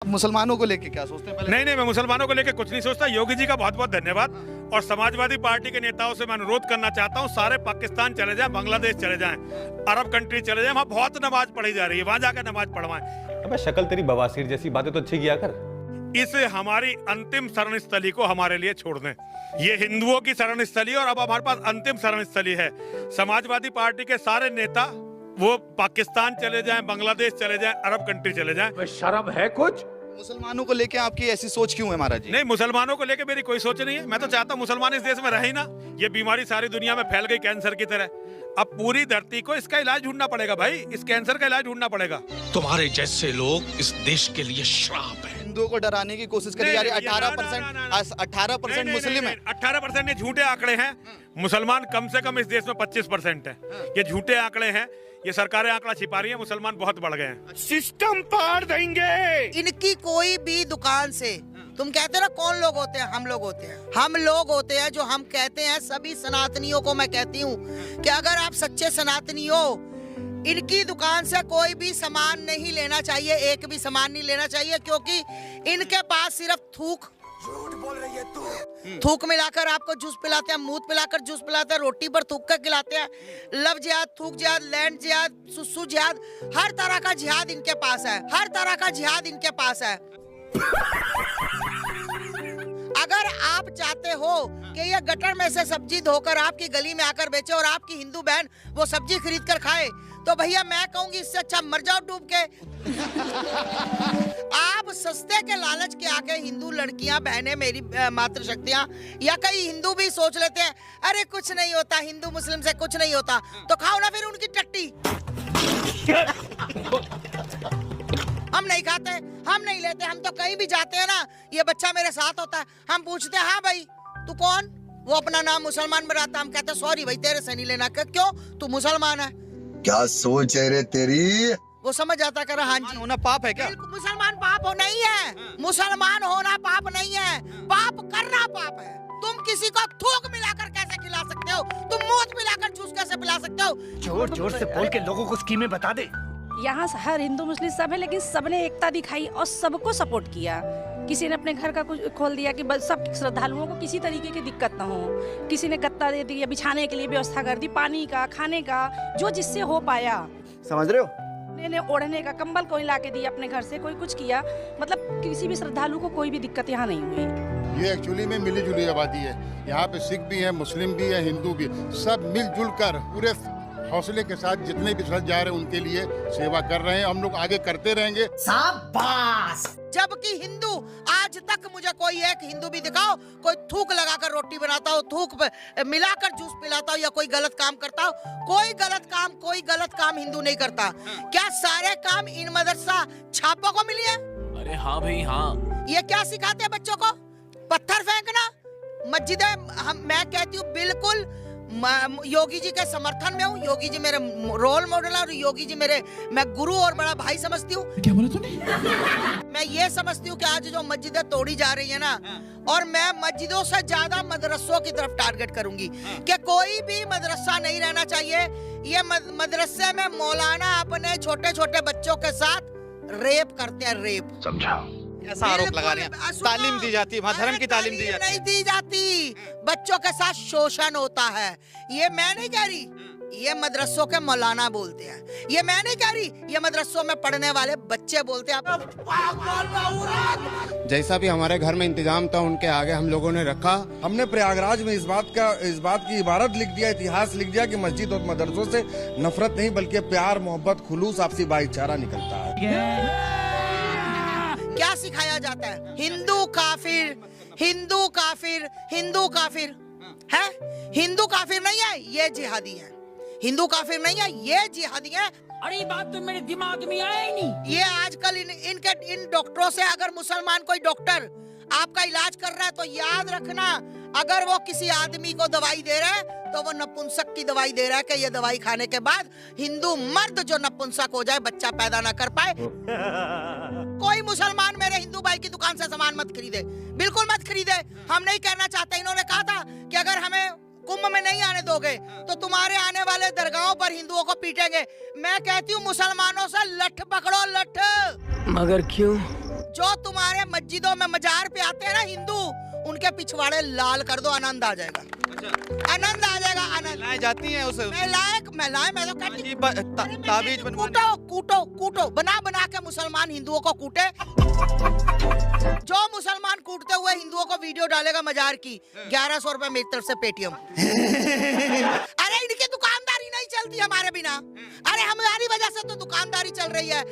मुसलमानों को लेके क्या सोचते हैं? नहीं, मैं मुसलमानों को लेकर कुछ नहीं सोचता। योगी जी का बहुत बहुत धन्यवाद। और समाजवादी पार्टी के नेताओं से मैं अनुरोध करना चाहता हूँ, सारे पाकिस्तान चले जाएं, बांग्लादेश चले जाएं, अरब कंट्री चले जाएं, वहाँ बहुत नमाज पढ़ी जा रही है, वहाँ जाकर नमाज पढ़वाएं। अबे शक्ल तेरी बवासीर जैसी, बातें तो अच्छी किया कर। इसे हमारी अंतिम शरण स्थली को हमारे लिए छोड़ दें। ये हिंदुओं की शरण स्थली और अब हमारे पास अंतिम शरण स्थली है। समाजवादी पार्टी के सारे नेता वो पाकिस्तान चले जाएं, बांग्लादेश चले जाएं, अरब कंट्री चले जाएं। शर्म है कुछ? मुसलमानों को लेके आपकी ऐसी सोच क्यों है महाराज जी? नहीं, मुसलमानों को लेके मेरी कोई सोच नहीं है। मैं तो चाहता हूँ मुसलमान इस देश में रहे ही ना। ये बीमारी सारी दुनिया में फैल गई कैंसर की तरह। अब पूरी धरती को इसका इलाज ढूंढना पड़ेगा भाई, इस कैंसर का इलाज ढूंढना पड़ेगा। तुम्हारे जैसे लोग इस देश के लिए श्राप है। हिंदुओं को डराने की कोशिश करी जा रही है। 18% मुस्लिम है। 18% ये झूठे आंकड़े हैं। मुसलमान कम से कम इस देश में 25% है। ये झूठे आंकड़े हैं, ये सरकारें आंकड़ा छिपा रही है। मुसलमान बहुत बढ़ गए हैं। सिस्टम पार देंगे। इनकी कोई भी दुकान से, तुम कहते हो ना कौन लोग होते हैं? हम लोग होते हैं। हम लोग होते हैं जो हम कहते हैं, सभी सनातनियों को मैं कहती हूँ कि अगर आप सच्चे सनातनी हो, इनकी दुकान से कोई भी सामान नहीं लेना चाहिए, एक भी सामान नहीं लेना चाहिए, क्योंकि इनके पास सिर्फ थूक मिलाकर आपको जूस पिलाते हैं, मूत पिलाकर जूस पिलाते हैं, रोटी पर थूक कर खिलाते हैं। लव जिहाद, थूक जिहाद, लैंड जिहाद, सुसु जिहाद, हर तरह का जिहाद इनके पास है। हर तरह का जिहाद इनके पास है। अगर आप चाहते हो कि ये गटर में से सब्जी धोकर आपकी गली में आकर बेचे और आपकी हिंदू बहन वो सब्जी खरीद कर खाए, तो भैया मैं कहूंगी इससे अच्छा मर जाओ डूब के। आप सस्ते के लालच के आके हिंदू लड़कियां, बहनें, मेरी मातृशक्तियां, या कई हिंदू भी सोच लेते हैं अरे कुछ नहीं होता, हिंदू मुस्लिम से कुछ नहीं होता, तो खाओ ना फिर उनकी टट्टी। हम नहीं खाते, हम नहीं लेते, हम तो कहीं भी जाते हैं ना, ये बच्चा मेरे साथ होता है, हम पूछते हैं हाँ भाई तू कौन? वो अपना नाम मुसलमान बनाता, हम कहते हैं सॉरी भाई तेरे से नहीं लेना। क्यों? तू मुसलमान है। क्या सोच है रे तेरी? वो समझ जाता कर हाँ जी। होना पाप है क्या? मुसलमान पाप हो नहीं है। मुसलमान होना पाप नहीं है, पाप करना पाप है। तुम किसी को थूक मिलाकर कैसे खिला सकते हो? तुम मूत मिलाकर जूस कैसे पिला सकते हो? जोर जोर से बोल के लोगों को स्कीमें बता दे। यहाँ हर हिंदू मुस्लिम सब है, लेकिन सबने एकता दिखाई और सबको सपोर्ट किया। किसी ने अपने घर का कुछ खोल दिया कि बस सब श्रद्धालुओं को किसी तरीके की दिक्कत ना हो। किसी ने गत्ता दे दिया, बिछाने के लिए व्यवस्था कर दी, पानी का, खाने का, जो जिससे हो पाया। समझ रहे हो? ने ओढ़ने का कंबल कोई ला के दिया अपने घर से, कोई कुछ किया। मतलब किसी भी श्रद्धालु को कोई भी दिक्कत यहाँ नहीं हुई। ये एक्चुअली में मिली जुली आबादी है। यहाँ पे सिख भी है, मुस्लिम भी है, हिंदू भी, सब मिलजुल कर पूरे हौसले के साथ जितने भी श्रद्धा जा रहे हैं उनके लिए सेवा कर रहे हैं। हम लोग आगे करते रहेंगे। शाबाश। जबकि हिंदू, आज तक मुझे कोई एक हिंदू भी दिखाओ कोई थूक लगाकर रोटी बनाता हो, थूक मिलाकर जूस पिलाता हो, या कोई गलत काम करता हो। कोई गलत काम हिंदू नहीं करता। क्या सारे काम इन मदरसा छापों को मिली है? अरे हाँ भाई हाँ। ये क्या सिखाते हैं बच्चों को? पत्थर फेंकना। मस्जिदें, मैं कहती हूँ बिल्कुल योगी जी के समर्थन में हूँ। योगी जी मेरे रोल मॉडल है और योगी जी मेरे, मैं गुरु और बड़ा भाई समझती हूँ। क्या बोला तूने? मैं ये समझती हूँ कि आज जो मस्जिदें तोड़ी जा रही है ना, और मैं मस्जिदों से ज्यादा मदरसों की तरफ टारगेट करूंगी कि कोई भी मदरसा नहीं रहना चाहिए। ये मदरसे में मौलाना अपने छोटे छोटे बच्चों के साथ रेप करते हैं। रेप समझाओ। ऐसा आरोप लगा रहे हैं। तालीम दी जाती है, वहाँ धर्म की तालीम दी जाती है। नहीं दी जाती, बच्चों के साथ शोषण होता है। ये मैं नहीं कह रही, ये मदरसों के मौलाना बोलते हैं। ये मैं नहीं कह रही, ये मदरसों में पढ़ने वाले बच्चे बोलते हैं। जैसा भी हमारे घर में इंतजाम था उनके आगे हम लोगों ने रखा। हमने प्रयागराज में इस बात की इबारत लिख दिया, इतिहास लिख दिया कि मस्जिद और मदरसों से नफरत नहीं बल्कि प्यार, मोहब्बत, खुलूस, आपसी भाईचारा निकलता है। क्या सिखाया जाता है? हिंदू काफिर, हिंदू काफिर, हिंदू काफिर है। हिंदू काफिर नहीं है, ये जिहादी है। हिंदू काफिर नहीं है, ये जिहादी है। अरे बात तो मेरे दिमाग में आया ही नहीं। ये आजकल इन डॉक्टरों से, अगर मुसलमान कोई डॉक्टर आपका इलाज कर रहा है तो याद रखना, अगर वो किसी आदमी को दवाई दे रहा है तो वो नपुंसक की दवाई दे रहा है कि ये दवाई खाने के बाद हिंदू मर्द जो नपुंसक हो जाए, बच्चा पैदा ना कर पाए। कोई मुसलमान मेरे हिंदू भाई की दुकान से सामान मत खरीदे, बिल्कुल मत खरीदे। हम नहीं कहना चाहते। इन्होंने कहा था कि अगर हमें कुंभ में नहीं आने दोगे तो तुम्हारे आने वाले दरगाहों पर हिंदुओं को पीटेंगे। मैं कहती हूँ मुसलमानों से लठ पकड़ो, लठ। मगर क्यों? जो तुम्हारे मस्जिदों में मजार पे आते हैं ना हिंदू, उनके पिछवाड़े लाल कर दो, आनंद आ जाएगा। आनंद आ जाएगा, आनंद। महिलाएं जाती हैं उसे महिलाएं मैं तो कहती हूँ, ताबीज बनवाने। कूटो कूटो कूटो, बना बना के मुसलमान हिंदुओं को कूटे। जो मुसलमान कूटते हुए हिंदुओं को वीडियो डालेगा मजार की, 1100 रुपए मेरी तरफ से पेटीएम। अरे इनकी दुकानदारी नहीं चलती हमारे बिना। अरे हमारी वजह से तो दुकानदारी चल रही है।